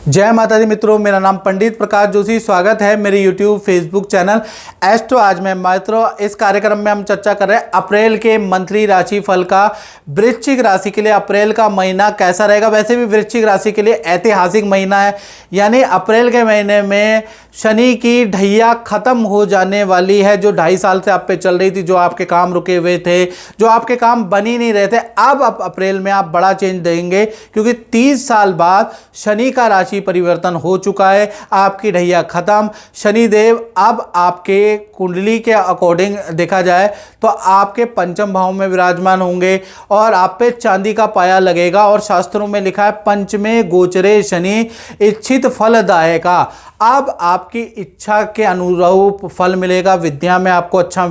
जय माता दी मित्रों, मेरा नाम पंडित प्रकाश जोशी। स्वागत है मेरे YouTube फेसबुक चैनल एस्ट्रो। आज मैं मित्रों इस कार्यक्रम में हम चर्चा कर रहे हैं अप्रैल के मंथली राशि फल का। वृश्चिक राशि के लिए अप्रैल का महीना कैसा रहेगा। वैसे भी वृश्चिक राशि के लिए ऐतिहासिक महीना है, यानी अप्रैल के महीने में शनि की ढैया खत्म हो जाने वाली है। जो 2.5 साल से आप पे चल रही थी, जो आपके काम रुके हुए थे, जो आपके काम बन ही नहीं रहे थे, अब अप्रैल में आप बड़ा चेंज देंगे, क्योंकि 30 साल बाद शनि का राशि परिवर्तन हो चुका है। आपकी ढैया खत्म। शनिदेव अब आपके कुंडली के अकॉर्डिंग देखा जाए तो आपके पंचम भाव में विराजमान होंगे और आप पे चांदी का पाया लगेगा। और शास्त्रों में लिखा है पंचमे गोचरे शनि इच्छित फलदायका। अब आपकी इच्छा के अनुरूप फल मिलेगा। विद्या में आपको अच्छा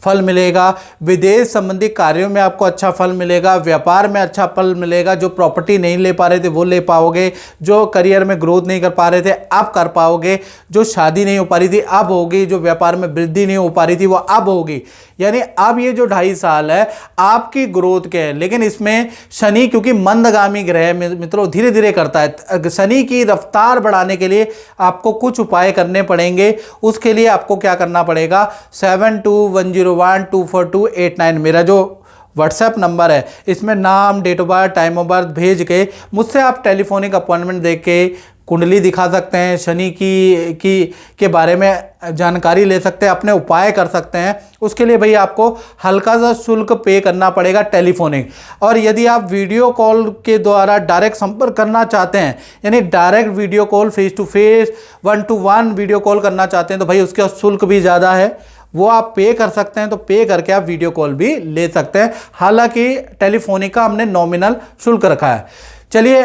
फल मिलेगा, विदेश संबंधी कार्यों में आपको अच्छा फल मिलेगा, व्यापार में अच्छा फल मिलेगा। जो प्रॉपर्टी नहीं ले पा रहे थे वो ले पाओगे, जो करियर में ग्रोथ नहीं कर पा रहे थे अब कर पाओगे, जो शादी नहीं हो पा रही थी अब होगी, जो व्यापार में वृद्धि नहीं हो पा रही थी वो अब होगी। यानी अब ये जो 2.5 साल है आपकी ग्रोथ के है। लेकिन इसमें शनि क्योंकि मंदगामी ग्रह मित्रों धीरे धीरे करता है, शनि की रफ्तार बढ़ाने के लिए आपको कुछ उपाय करने पड़ेंगे। उसके लिए आपको क्या करना पड़ेगा, 7210124289 मेरा जो व्हाट्सएप नंबर है, इसमें नाम, date of birth, time of birth भेज के मुझसे आप टेलीफोनिक अपॉइंटमेंट दे के कुंडली दिखा सकते हैं, शनि के बारे में जानकारी ले सकते हैं, अपने उपाय कर सकते हैं। उसके लिए भाई आपको हल्का सा शुल्क पे करना पड़ेगा टेलीफोनिक। और यदि आप वीडियो कॉल के द्वारा डायरेक्ट संपर्क करना चाहते हैं, यानी direct video call, face to face, 1-to-1 video call करना चाहते हैं, तो भाई उसका शुल्क भी ज़्यादा है, वो आप पे कर सकते हैं। तो पे करके आप वीडियो कॉल भी ले सकते हैं। हालांकि टेलीफोनिक का हमने नॉमिनल शुल्क रखा है। चलिए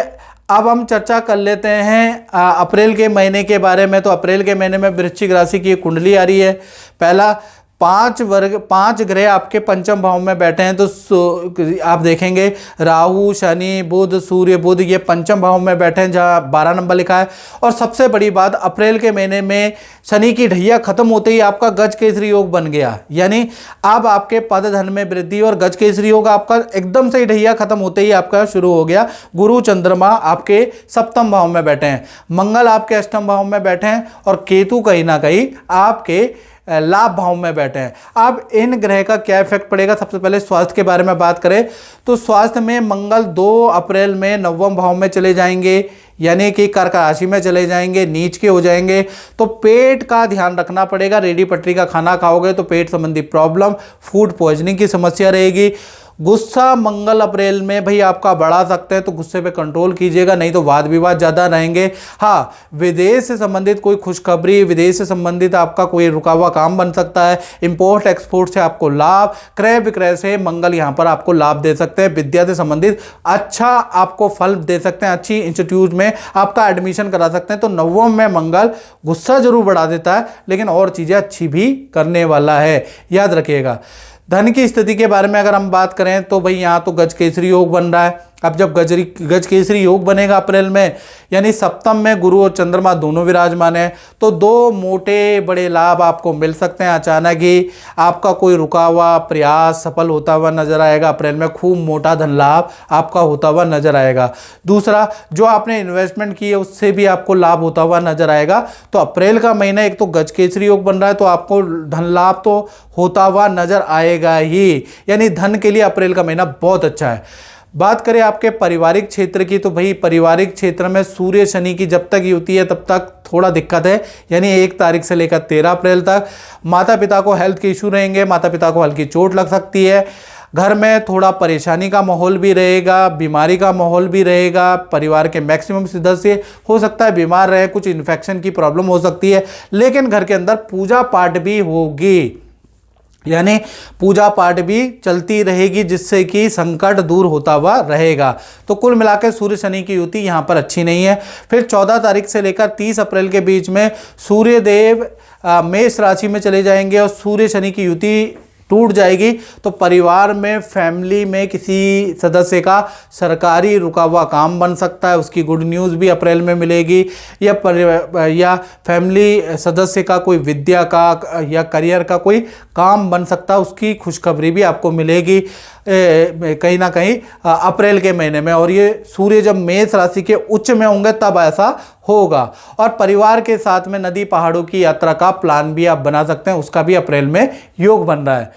अब हम चर्चा कर लेते हैं अप्रैल के महीने के बारे में। तो अप्रैल के महीने में वृश्चिक राशि की कुंडली आ रही है। पहला 5 ग्रह आपके पंचम भाव में बैठे हैं। तो आप देखेंगे राहु, शनि, बुध, सूर्य, बुध ये पंचम भाव में बैठे हैं, जहाँ 12 नंबर लिखा है। और सबसे बड़ी बात, अप्रैल के महीने में शनि की ढैया खत्म होते ही आपका गज केसरी योग बन गया। यानी अब आपके पद धन में वृद्धि और गज केसरी योग आपका एकदम से ढैया खत्म होते ही आपका शुरू हो गया। गुरु चंद्रमा आपके सप्तम भाव में बैठे हैं, मंगल आपके अष्टम भाव में बैठे हैं और केतु कहीं ना कहीं आपके लाभ भाव में बैठे हैं। अब इन ग्रह का क्या इफेक्ट पड़ेगा। सबसे पहले स्वास्थ्य के बारे में बात करें तो स्वास्थ्य में मंगल 2 अप्रैल में नवम भाव में चले जाएंगे, यानी कि कर्क राशि में चले जाएंगे, नीच के हो जाएंगे। तो पेट का ध्यान रखना पड़ेगा। रेडी पटरी का खाना खाओगे तो पेट संबंधी प्रॉब्लम, फूड पॉइजनिंग की समस्या रहेगी। गुस्सा मंगल अप्रैल में भाई आपका बढ़ा सकते हैं, तो गुस्से पे कंट्रोल कीजिएगा, नहीं तो वाद विवाद ज़्यादा रहेंगे। हाँ, विदेश से संबंधित कोई खुशखबरी, विदेश से संबंधित आपका कोई रुका हुआ काम बन सकता है। इंपोर्ट एक्सपोर्ट से आपको लाभ, क्रय विक्रय से मंगल यहाँ पर आपको लाभ दे सकते हैं। विद्या से संबंधित अच्छा आपको फल दे सकते हैं, अच्छी इंस्टीट्यूट में आपका एडमिशन करा सकते हैं। तो नवम में मंगल गुस्सा जरूर बढ़ा देता है, लेकिन और चीज़ें अच्छी भी करने वाला है, याद रखिएगा। धन की स्थिति के बारे में अगर हम बात करें तो भाई यहाँ तो गज केसरी योग बन रहा है। अब जब गज केसरी योग बनेगा अप्रैल में, यानी सप्तम में गुरु और चंद्रमा दोनों विराजमान हैं, तो 2 मोटे बड़े लाभ आपको मिल सकते हैं। अचानक ही आपका कोई रुका हुआ प्रयास सफल होता हुआ नजर आएगा। अप्रैल में खूब मोटा धन लाभ आपका होता हुआ नजर आएगा। दूसरा, जो आपने इन्वेस्टमेंट की है उससे भी आपको लाभ होता हुआ नजर आएगा। तो अप्रैल का महीना एक तो गज केसरी योग बन रहा है, तो आपको धन लाभ तो होता हुआ नजर आएगा ही। यानी धन के लिए अप्रैल का महीना बहुत अच्छा है। बात करें आपके पारिवारिक क्षेत्र की, तो भाई पारिवारिक क्षेत्र में सूर्य शनि की जब तक युति है तब तक थोड़ा दिक्कत है, यानी 1 तारीख से लेकर 13 अप्रैल तक। माता पिता को हेल्थ के इशू रहेंगे, माता पिता को हल्की चोट लग सकती है। घर में थोड़ा परेशानी का माहौल भी रहेगा, बीमारी का माहौल भी रहेगा। परिवार के मैक्सिमम सदस्य हो सकता है बीमार रहे, कुछ इन्फेक्शन की प्रॉब्लम हो सकती है। लेकिन घर के अंदर पूजा पाठ भी होगी, यानी पूजा पाठ भी चलती रहेगी, जिससे कि संकट दूर होता हुआ रहेगा। तो कुल मिलाकर सूर्य शनि की युति यहाँ पर अच्छी नहीं है। फिर 14 तारीख से लेकर 30 अप्रैल के बीच में सूर्य देव मेष राशि में चले जाएंगे और सूर्य शनि की युति टूट जाएगी। तो परिवार में, फैमिली में किसी सदस्य का सरकारी रुका हुआ काम बन सकता है, उसकी गुड न्यूज़ भी अप्रैल में मिलेगी। या फैमिली सदस्य का कोई विद्या का या करियर का कोई काम बन सकता है, उसकी खुशखबरी भी आपको मिलेगी कहीं ना कहीं अप्रैल के महीने में। और ये सूर्य जब मेष राशि के उच्च में होंगे तब ऐसा होगा। और परिवार के साथ में नदी पहाड़ों की यात्रा का प्लान भी आप बना सकते हैं, उसका भी अप्रैल में योग बन रहा है।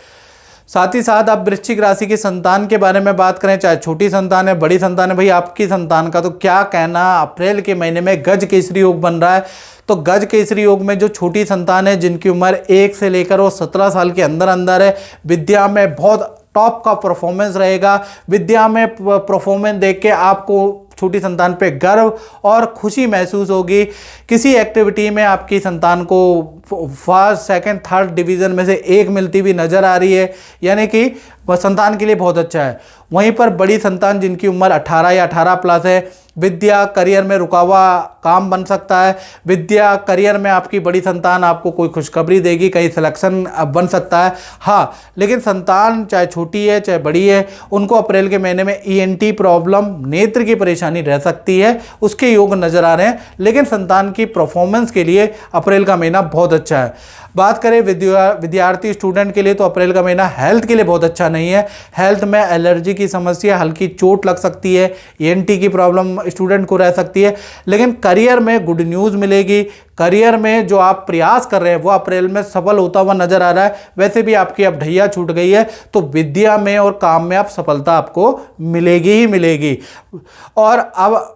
साथ ही साथ आप वृश्चिक राशि की संतान के बारे में बात करें, चाहे छोटी संतान है बड़ी संतान है, भाई आपकी संतान का तो क्या कहना। अप्रैल के महीने में गज केसरी योग बन रहा है। तो गज केसरी योग में जो छोटी संतान है, जिनकी उम्र 1 से लेकर वो 17 साल के अंदर अंदर है, विद्या में बहुत टॉप का परफॉर्मेंस रहेगा। विद्या में परफॉर्मेंस देख के आपको छोटी संतान पे गर्व और खुशी महसूस होगी। किसी एक्टिविटी में आपकी संतान को फर्स्ट, सेकंड, थर्ड डिवीज़न में से एक मिलती हुई नज़र आ रही है, यानी कि वह संतान के लिए बहुत अच्छा है। वहीं पर बड़ी संतान जिनकी उम्र 18 या 18 प्लस है, विद्या करियर में रुका हुआ काम बन सकता है। विद्या करियर में आपकी बड़ी संतान आपको कोई खुशखबरी देगी, कहीं सिलेक्शन बन सकता है। हाँ, लेकिन संतान चाहे छोटी है चाहे बड़ी है, उनको अप्रैल के महीने में ENT प्रॉब्लम, नेत्र की परेशानी रह सकती है, उसके योग नज़र आ रहे हैं। लेकिन संतान की परफॉर्मेंस के लिए अप्रैल का महीना बहुत अच्छा है। बात करें विद्यार्थी स्टूडेंट के लिए, तो अप्रैल का महीना हेल्थ के लिए बहुत अच्छा नहीं है। हेल्थ में एलर्जी की समस्या, हल्की चोट लग सकती है, ENT की प्रॉब्लम स्टूडेंट को रह सकती है। लेकिन करियर में गुड न्यूज़ मिलेगी। करियर में जो आप प्रयास कर रहे हैं वो अप्रैल में सफल होता हुआ नजर आ रहा है। वैसे भी आपकी अब ढैया छूट गई है, तो विद्या में और काम में आप सफलता आपको मिलेगी ही मिलेगी। और अब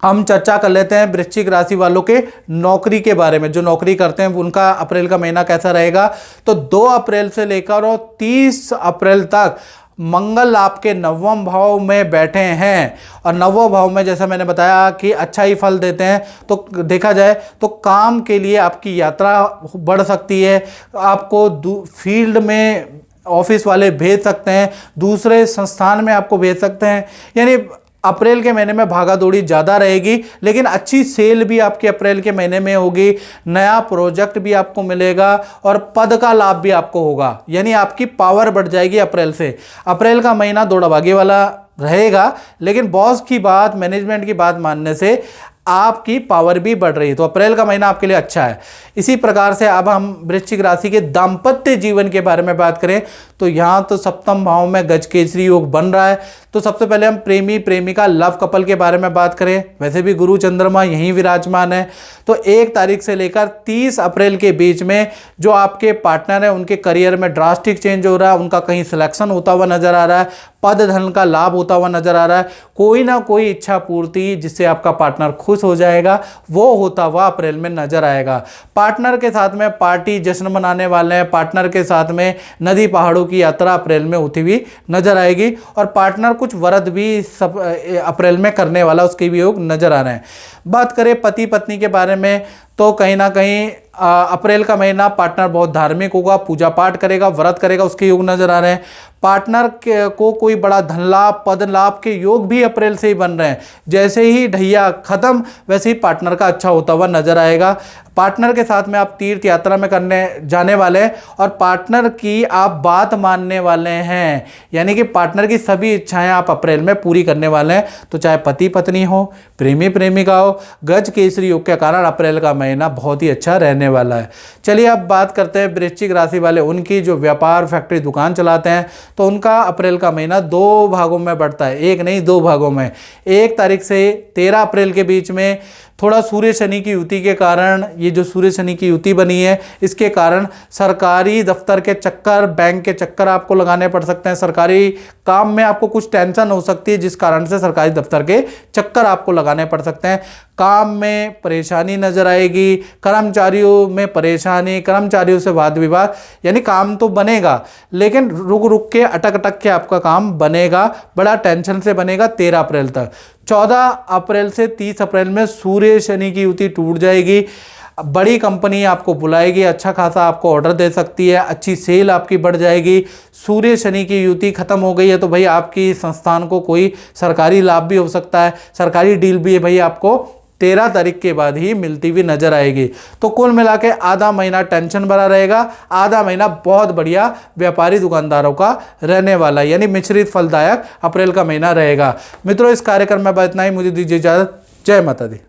हम चर्चा कर लेते हैं वृश्चिक राशि वालों के नौकरी के बारे में। जो नौकरी करते हैं उनका अप्रैल का महीना कैसा रहेगा। तो 2 अप्रैल से लेकर और 30 अप्रैल तक मंगल आपके 9वें भाव में बैठे हैं, और 9वें भाव में जैसा मैंने बताया कि अच्छा ही फल देते हैं। तो देखा जाए तो काम के लिए आपकी यात्रा बढ़ सकती है। आपको फील्ड में ऑफिस वाले भेज सकते हैं, दूसरे संस्थान में आपको भेज सकते हैं। यानी अप्रैल के महीने में भागा दौड़ी ज़्यादा रहेगी, लेकिन अच्छी सेल भी आपके अप्रैल के महीने में होगी। नया प्रोजेक्ट भी आपको मिलेगा और पद का लाभ भी आपको होगा, यानी आपकी पावर बढ़ जाएगी अप्रैल से। अप्रैल का महीना दौड़भागी वाला रहेगा, लेकिन बॉस की बात, मैनेजमेंट की बात मानने से आपकी पावर भी बढ़ रही है। तो अप्रैल का महीना आपके लिए अच्छा है। इसी प्रकार से अब हम वृश्चिक राशि के दाम्पत्य जीवन के बारे में बात करें, तो यहाँ तो 7वें भाव में गज केसरी योग बन रहा है। तो सबसे पहले हम प्रेमी प्रेमिका लव कपल के बारे में बात करें। वैसे भी गुरु चंद्रमा यहीं विराजमान है। तो 1 तारीख से लेकर 30 अप्रैल के बीच में जो आपके पार्टनर हैं उनके करियर में ड्रास्टिक चेंज हो रहा है, उनका कहीं सिलेक्शन होता हुआ नजर आ रहा है, पद धन का लाभ होता हुआ नजर आ रहा है। कोई ना कोई इच्छा पूर्ति जिससे आपका पार्टनर खुश हो जाएगा, वो होता हुआ अप्रैल में नजर आएगा। पार्टनर के साथ में पार्टी जश्न मनाने वाले हैं, पार्टनर के साथ में नदी पहाड़ों की यात्रा अप्रैल में होती हुई नजर आएगी। और पार्टनर कुछ व्रत भी सब अप्रैल में करने वाला, उसके भी योग नजर आ रहे हैं। बात करें पति पत्नी के बारे में, तो कहीं ना कहीं अप्रैल का महीना पार्टनर बहुत धार्मिक होगा, पूजा पाठ करेगा, व्रत करेगा, उसके योग नजर आ रहे हैं। पार्टनर को कोई बड़ा धन लाभ, पद लाभ के योग भी अप्रैल से ही बन रहे हैं। जैसे ही ढैया खत्म, वैसे ही पार्टनर का अच्छा होता हुआ नजर आएगा। पार्टनर के साथ में आप तीर्थ यात्रा में करने जाने वाले हैं और पार्टनर की आप बात मानने वाले हैं, यानी कि पार्टनर की सभी इच्छाएं आप अप्रैल में पूरी करने वाले हैं। तो चाहे पति पत्नी हो, प्रेमी प्रेमिका हो, गज केसरी योग के कारण अप्रैल का महीना बहुत ही अच्छा रहने वाला है। चलिए अब बात करते हैं वृश्चिक राशि वाले उनकी, जो व्यापार फैक्ट्री दुकान चलाते हैं, तो उनका अप्रैल का महीना 2 भागों में बढ़ता है, 1 नहीं 2 भागों में। 1 तारीख से 13 अप्रैल के बीच में थोड़ा सूर्य शनि की युति के कारण, ये जो सूर्य शनि की युति बनी है, इसके कारण सरकारी दफ्तर के चक्कर, बैंक के चक्कर आपको लगाने पड़ सकते हैं। सरकारी काम में आपको कुछ टेंशन हो सकती है, जिस कारण से सरकारी दफ्तर के चक्कर आपको लगाने पड़ सकते हैं। काम में परेशानी नजर आएगी, कर्मचारियों में परेशानी, कर्मचारियों से वाद विवाद, यानी काम तो बनेगा लेकिन रुक रुक के, अटक अटक के आपका काम बनेगा, बड़ा टेंशन से बनेगा 13 अप्रैल तक। 14 अप्रैल से 30 अप्रैल में सूर्य शनि की युति टूट जाएगी। बड़ी कंपनी आपको बुलाएगी, अच्छा खासा आपको ऑर्डर दे सकती है, अच्छी सेल आपकी बढ़ जाएगी। सूर्य शनि की युति खत्म हो गई है, तो भाई आपकी संस्थान को कोई सरकारी लाभ भी हो सकता है, सरकारी डील भी है भाई आपको 13 तारीख के बाद ही मिलती हुई नजर आएगी। तो कुल मिला के आधा महीना टेंशन भरा रहेगा, आधा महीना बहुत बढ़िया व्यापारी दुकानदारों का रहने वाला है, यानी मिश्रित फलदायक अप्रैल का महीना रहेगा। मित्रों, इस कार्यक्रम में इतना ही, मुझे दीजिए इजाजत। जय माता दी।